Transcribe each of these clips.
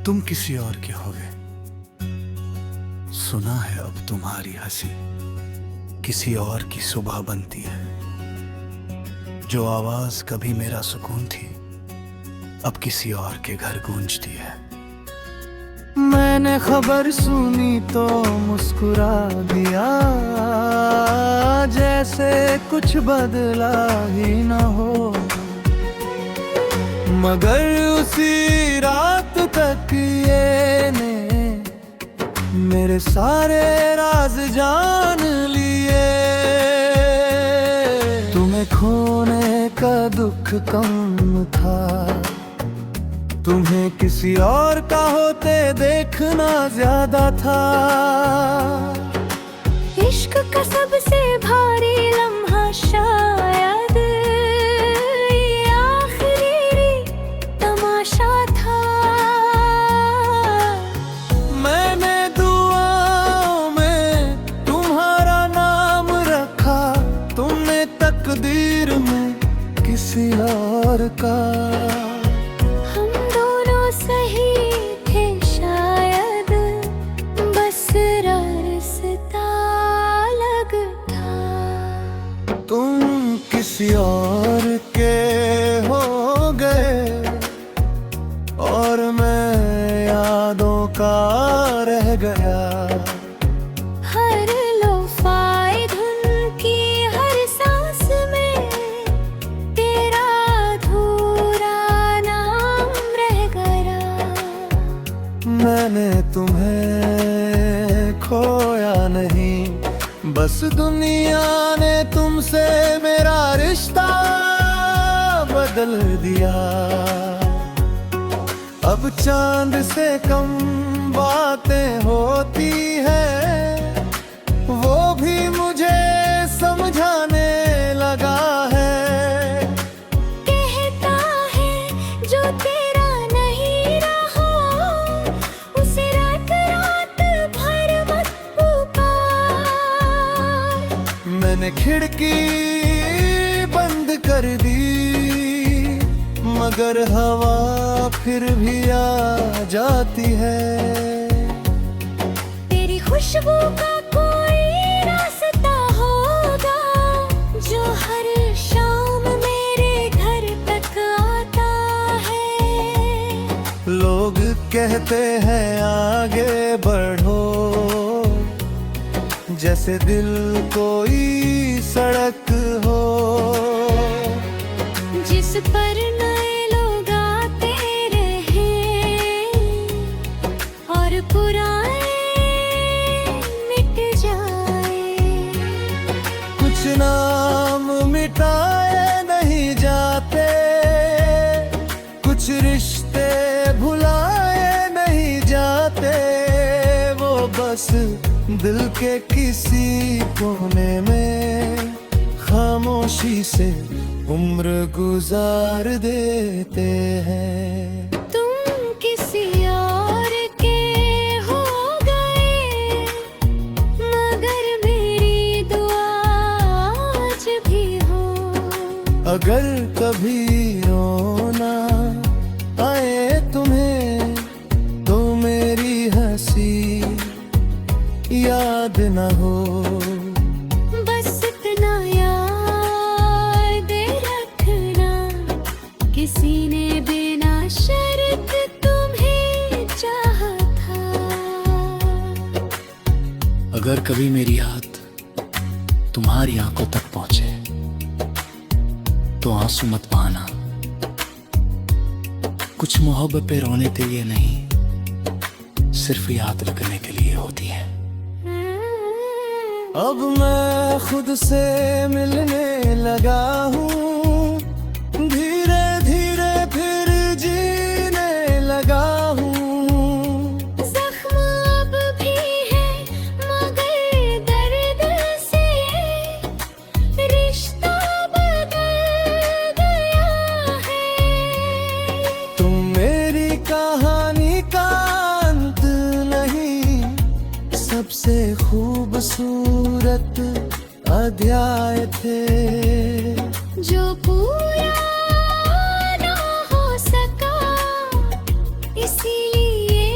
तुम किसी और के होगे। सुना है अब तुम्हारी हंसी किसी और की सुबह बनती है। जो आवाज कभी मेरा सुकून थी अब किसी और के घर गूंजती है। मैंने खबर सुनी तो मुस्कुरा दिया, जैसे कुछ बदला ही ना हो। मगर उसी रात तक ये ने मेरे सारे राज जान लिए। तुम्हें खोने का दुख कम था, तुम्हें किसी और का होते देखना ज्यादा था। इश्क का सबसे भारी लम्हा शायद ये आखिरी तमाशा था। मैंने दुआओं में तुम्हारा नाम रखा, तुमने तकदीर में किसी और का। तुम किसी और के हो गए और मैं यादों का रह गया। हर लोफाई धुन की हर सांस में तेरा अधूरा नाम रह गया। मैंने तुम्हें खोया नहीं, बस दुनिया ने तुमसे मेरा रिश्ता बदल दिया। अब चांद से कम बातें होती है, वो भी मुझे समझाने लगा है। कहता है जो तेरा नहीं रहा उसे रात रात भर मत पुकार। मैंने खिड़की बंद कर दी, मगर हवा फिर भी आ जाती है। तेरी खुशबू का कोई रास्ता होगा जो हर शाम मेरे घर तक आता है। लोग कहते हैं आगे बढ़ो, जैसे दिल कोई सड़क हो जिस पर नए लोग आते रहे और पुराने मिट जाए। कुछ नाम मिटाए नहीं जाते, कुछ रिश्ते भुलाए नहीं जाते। वो बस दिल के किसी कोने में खामोशी से उम्र गुजार देते हैं। तुम किसी और के हो गए मगर मेरी दुआ आज भी हो। अगर कभी रोना आए तुम्हें तो मेरी हंसी याद न हो। बस इतना याद रखना किसी ने बिना शर्त तुम्हें चाहा था। अगर कभी मेरी याद तुम्हारी आंखों तक पहुंचे तो आंसू मत बहाना। कुछ मोहब्बतें रोने के लिए नहीं, सिर्फ याद रखने के लिए होती है। अब मैं खुद से मिलने लगा हूँ, धीरे धीरे फिर जीने लगा हूँ। जख्म अब भी है मगर दर्द से रिश्ता बदल गया है। तुम मेरी कहानी का अंत नहीं, सबसे खूबसूरत अध्याय थे। जो पूरा ना हो सका इसीलिए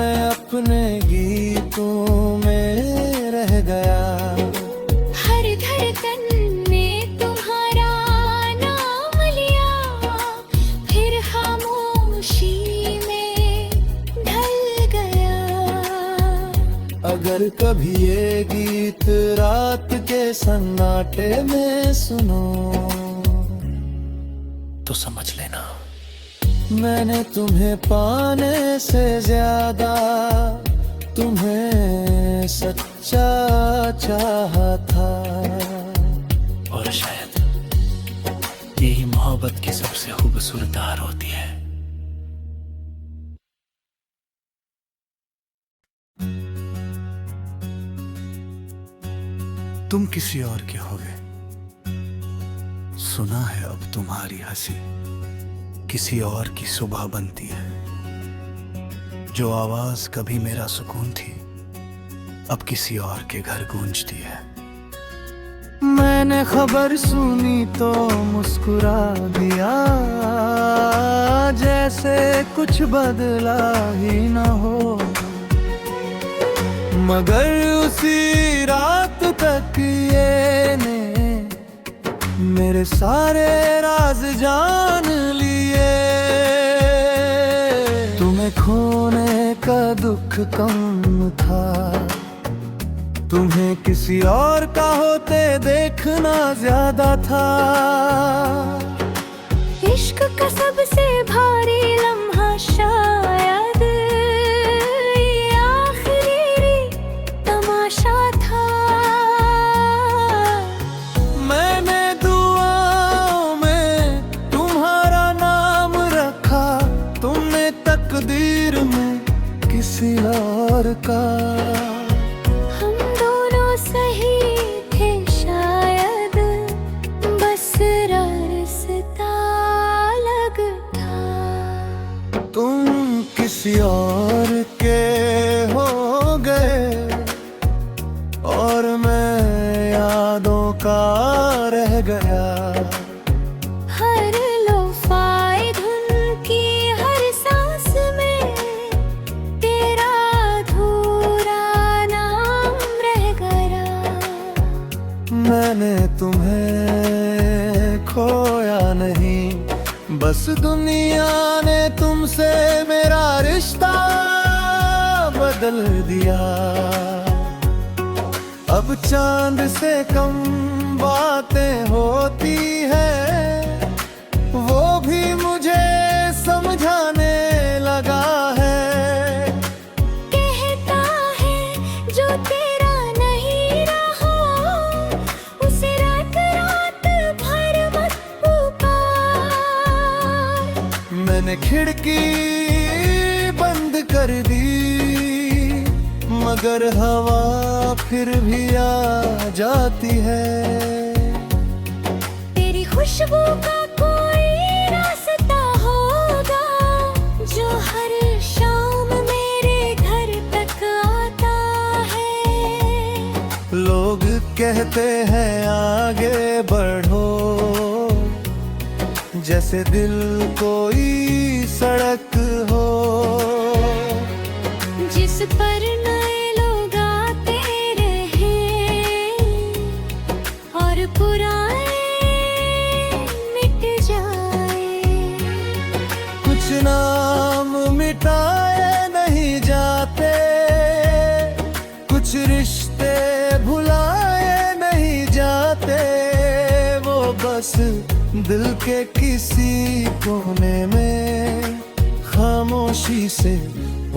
मैं अपने गीतों में रह गया। हर धड़कन में तुम्हारा नाम लिया, फिर खामोशी में ढल गया। अगर कभी ये गीत रात के सन्नाटे में सुनो तो समझ लेना मैंने तुम्हें पाने से ज्यादा तुम्हें सच्चा चाहा था। और शायद यही मोहब्बत की सबसे खूबसूरत धार होती है। तुम किसी और के हो गए, सुना है अब तुम्हारी हंसी किसी और की सुबह बनती है। जो आवाज कभी मेरा सुकून थी अब किसी और के घर गूंजती है। मैंने खबर सुनी तो मुस्कुरा दिया, जैसे कुछ बदला ही न हो। मगर उसी रात तक ये ने मेरे सारे राज जान लिए। तुम्हें खोने का दुख कम था, तुम्हें किसी और का होते देखना ज्यादा था। इश्क का सबसे भारी लम्हा शायद ये आखिरी तमाशा था। मैंने दुआओं में तुम्हारा नाम रखा, तुमने तकदीर में किसी और का। हम दोनों सही थे शायद, बस रास्ता अलग था। तुम किसी और के हो गए और मैं यादों का रह गया। हर लोफाई धुन की हर सांस में तेरा अधूरा नाम रह गया। मैंने तुम्हें खोया नहीं, बस दुनिया ने तुमसे मेरा रिश्ता बदल दिया। अब चांद से कम बातें होती है, वो भी मुझे समझाने लगा है। कहता है जो तेरा नहीं रहा, उसे रात रात भर मत पुकार। मैंने खिड़की बंद कर दी, मगर हवा फिर भी आ जाती है। तेरी खुशबू का कोई रास्ता होगा जो हर शाम मेरे घर तक आता है। लोग कहते हैं आगे बढ़ो, जैसे दिल कोई सड़क हो जिस पर नए लोग आते रहे और पुराने मिट जाए। कुछ नाम मिटाए नहीं जाते, कुछ रिश्ते भुलाए नहीं जाते। वो बस दिल के किसी कोने में खामोशी से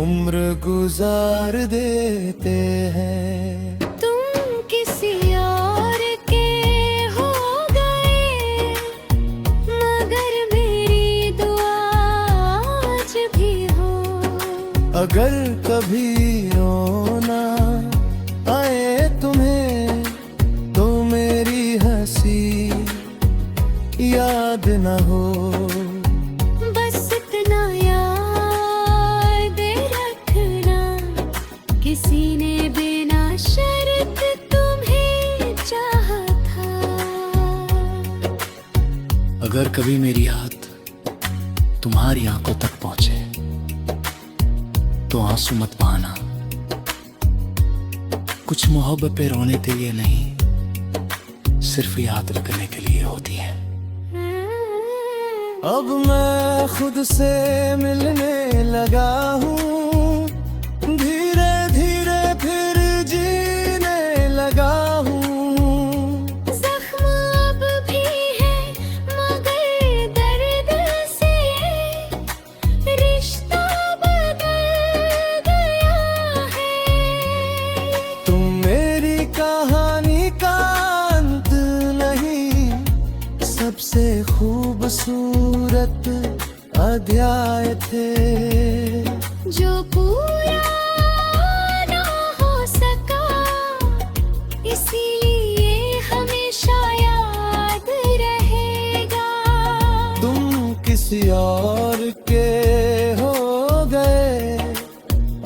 उम्र गुजार देते हैं। तुम किसी और के हो गए, मगर मेरी दुआ आज भी हो। अगर कभी रोना आए तुम्हें तो मेरी हंसी याद न हो। बस इतना याद रखना, किसी ने बिना शर्त तुम्हें चाहा था। अगर कभी मेरी याद तुम्हारी आंखों तक पहुंचे तो आंसू मत बहाना। कुछ मोहब्बतें रोने के लिए नहीं, सिर्फ याद रखने के लिए होती है। अब मैं खुद से मिलने लगा हूँ, धीरे धीरे फिर जीने लगा हूँ। जख्म अब भी है मगर दर्द से रिश्ता बदल गया है। तुम मेरी कहानी का अंत नहीं, सबसे खूबसूरत अध्याय थे। जो पूरा ना हो सका, इसीलिए हमेशा याद रहेगा। तुम किसी और के हो गए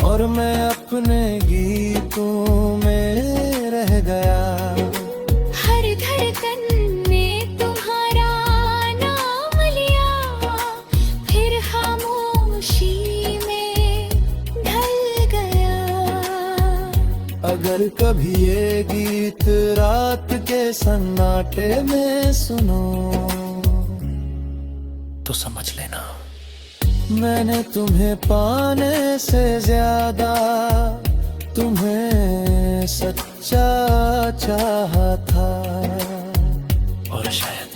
और मैं अपने गीतों में रह गया। हर धड़कन ने तुम्हारा नाम लिया, फिर खामोशी में ढल गया। अगर कभी ये गीत रात के सन्नाटे में सुनो तो समझ लेना मैंने तुम्हें पाने से ज्यादा तुम्हें सच्चा चाहा था। और शायद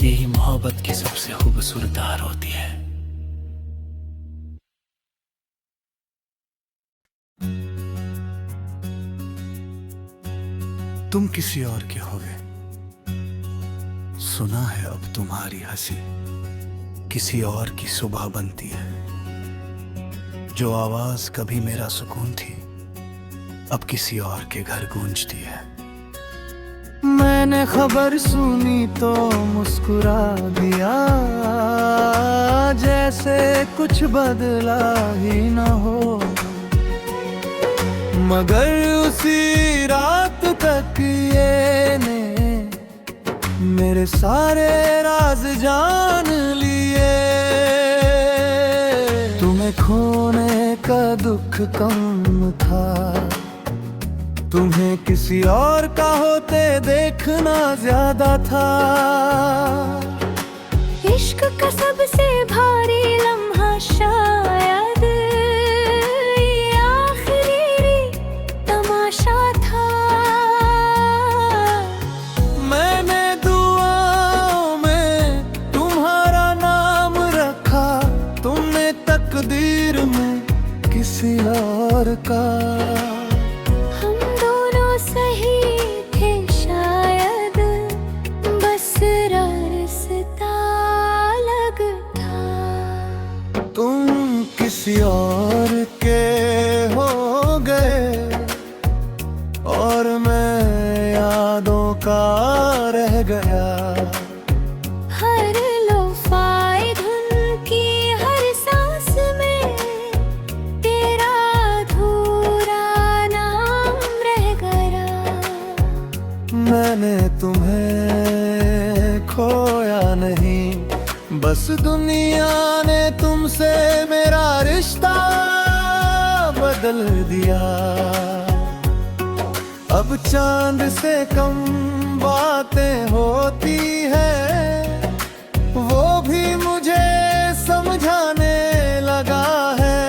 यही मोहब्बत की सबसे खूबसूरत धार होती है। तुम किसी और के होगे, सुना है अब तुम्हारी हंसी किसी और की सुबह बनती है। जो आवाज कभी मेरा सुकून थी, अब किसी और के घर गूंजती है। मैंने खबर सुनी तो मुस्कुरा दिया, जैसे कुछ बदला ही न हो। मगर उसी रात तक ये ने मेरे सारे राज जान लिए। तुम्हें खोने का दुख कम था, तुम्हें किसी और का होते देखना ज्यादा था। इश्क का सबसे भारी लम्हा शायद ये आखिरी तमाशा था। मैंने दुआओं में तुम्हारा नाम रखा, तुमने तकदीर में किसी और का। हम दोनों सही थे शायद, बस रास्ता अलग था। तुम किसी और के हो गए और मैं यादों का रह गया। हर लोफाए धुन की हर सांस में तेरा अधूरा नाम रह गया। मैंने तुम्हें खोया नहीं, बस दुनिया ने तुमसे मेरा रिश्ता बदल दिया। अब चांद से कम बातें होती है, वो भी मुझे समझाने लगा है।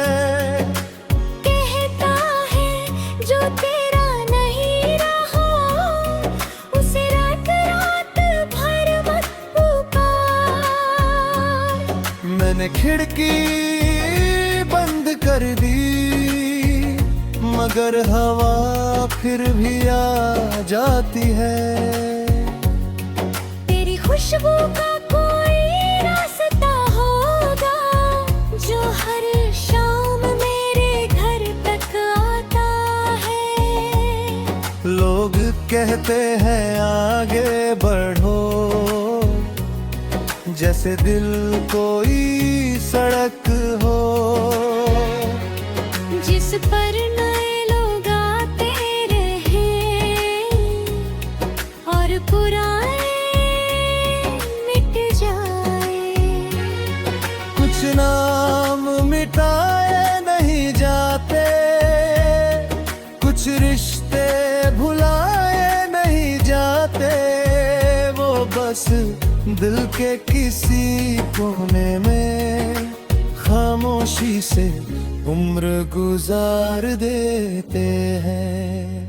कहता है जो तेरा नहीं रहा, उसे रात रात भर मत पुकार। मैंने खिड़की बंद कर दी, मगर हवा फिर भी आ जाती है। तेरी खुशबू का कोई रास्ता होगा, जो हर शाम मेरे घर तक आता है। लोग कहते हैं आगे बढ़ो, जैसे दिल कोई सड़क हो जिस पर नए लोग आते रहे और पुराने मिट जाए। कुछ नाम मिटाए पास दिल के किसी कोने में खामोशी से उम्र गुजार देते हैं।